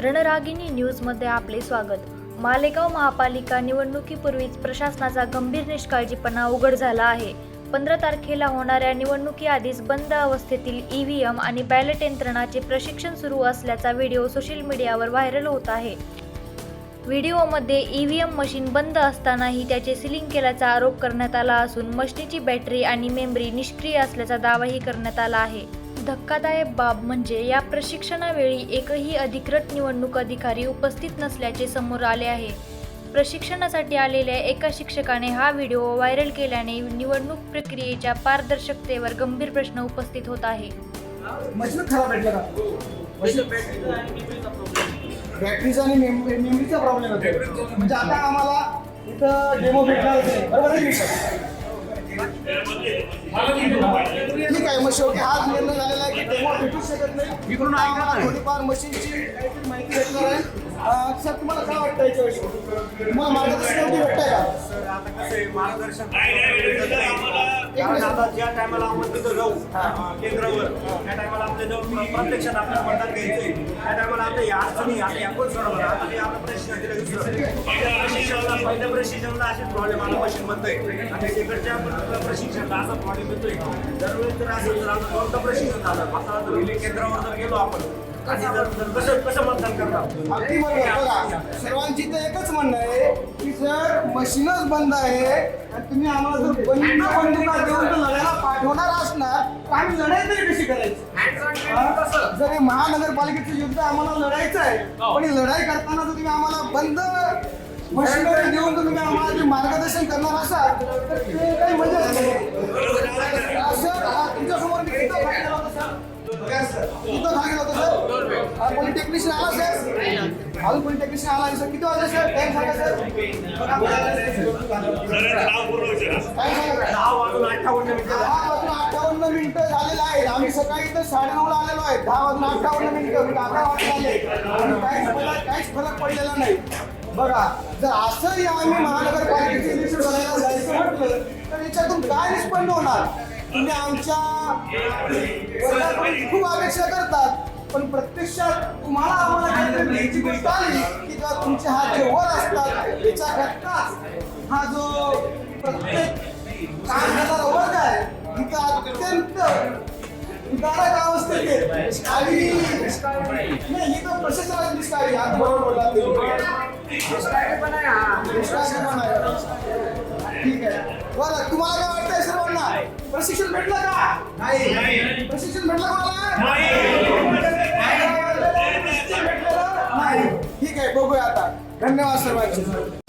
रणरागिणी न्यूजमध्ये आपले स्वागत। मालेगाव महापालिका निवडणुकीपूर्वीच प्रशासनाचा गंभीर निष्काळजीपणा उघड झाला आहे। 15 तारखेला होणाऱ्या निवडणुकीआधीच बंद अवस्थेतील ईव्हीएम आणि बॅलेट यंत्रणाचे प्रशिक्षण सुरू असल्याचा व्हिडिओ सोशल मीडियावर व्हायरल होत आहे। व्हिडिओमध्ये ईव्हीएम मशीन बंद असतानाही त्याचे सीलिंग केल्याचा आरोप करण्यात आला असून मशीनची बॅटरी आणि मेमरी निष्क्रिय असल्याचा दावाही करण्यात आला आहे। धक्कादायक बाब म्हणजे या प्रशिक्षणावेळी एकही अधिकृत निवडणूक अधिकारी उपस्थित नसल्याचे समोर आले आहे। प्रशिक्षणासाठी आलेल्या एका शिक्षकाने हा व्हिडिओ व्हायरल केल्याने निवडणूक प्रक्रियेच्या पारदर्शकतेवर गंभीर प्रश्न उपस्थित होत आहे। मशीन खराब भेटला का? बॅटरीचा आणि मेमरीचा प्रॉब्लेम होतो। म्हणजे आता आम्हाला इथं डेमो भेटणार नाही, बरोबर आहे की? ठीक आहे, मग शेवटी हाच निर्णय झालेला आहे की डेमो भेटू शकत नाही। इकडून थोडीफार मशीनची काहीतरी माहिती भेटणार आहे। सर, तुम्हाला काय वाटतं याच्याविषयी? तुम्हाला मार्गदर्शन योग्य भेटतंय का? सर, आता कसं आहे, मार्गदर्शन आता ज्या टायमाला आपण तिथं जाऊ केंद्रावर, त्या टायमाला आपल्या जवळ प्रत्यक्षात आपल्याला मतदान घ्यायचंय, त्या टायमाला आपल्या या अडचणी आता याकोच सोडवलं आता ते आपलं प्रशिक्षण दिलं दुसरं पहिल्या प्रशिक्षणाला असेच प्रॉब्लेम आला मशीन बनतोय आणि तिकडच्या प्रशिक्षणाला असा प्रॉब्लेम येतोय। दरवेळेस तर असं जर आता कोणतं प्रशिक्षण झालं आता जर केंद्रावर जर गेलो आपण आणि कसं मतदान करणार? अगदी बरोबर। बघा, सर्वांची तर एकच म्हणणं आहे की जर मशीनच बंद आहे आणि तुम्ही आम्हाला जर बंदुका देऊन तर लढायला पाठवणार असणार तर आम्ही लढाई तरी कशी करायची? जर हे महानगरपालिकेचं युद्ध आम्हाला लढायचं आहे, पण ही लढाई करताना जर तुम्ही आम्हाला बंद मशीनरी देऊन जर तुम्ही आम्हाला जे मार्गदर्शन करणार असाल तर ते काही मजा नाही। सर, तुमच्यासमोर मी किती भाग केला होता सर? किती भाग केला होता सर? पॉलिटेक्निशियन आला सर? अजून पॉलिटेक्निशियन आला सर? किती वाजले सर? टाइम सांगा सर। 10:58 मिनिटं झालेलं आहे। आम्ही सकाळी इथं 9:30ला आलेलो आहे। 10:58 मिनिटं म्हणजे 11 वाजले आणि काहीच फरक पडलेला नाही। बघा, जर असंही आम्ही महानगरपालिकेचे इलेक्शन करायला जायचं म्हटलं तर याच्यातून काय निष्पन्न होणार? तुम्ही आमच्या वर्गाकडून खूप अपेक्षा करतात, पण प्रत्यक्षात तुम्हाला आम्हाला काहीतरी याची गोष्ट आली की जेव्हा तुमचे हात जे वर असतात याच्याकरताच हा जो प्रत्येक काम करणारा वर्ग आहे इथं अत्यंत विदारक अवस्थेत आहे। आणि नाही, इथं प्रशासनाची निष्काळजी, आता बरोबर बोलला तुम्ही। ठीक आहे, बरं, तुम्हाला काय वाटतंय सर्वांना? प्रशिक्षण भेटलं का? नाही। प्रशिक्षण भेटलं कोणाला? नाही। ठीक आहे, बघूया आता। धन्यवाद सर्वांचे।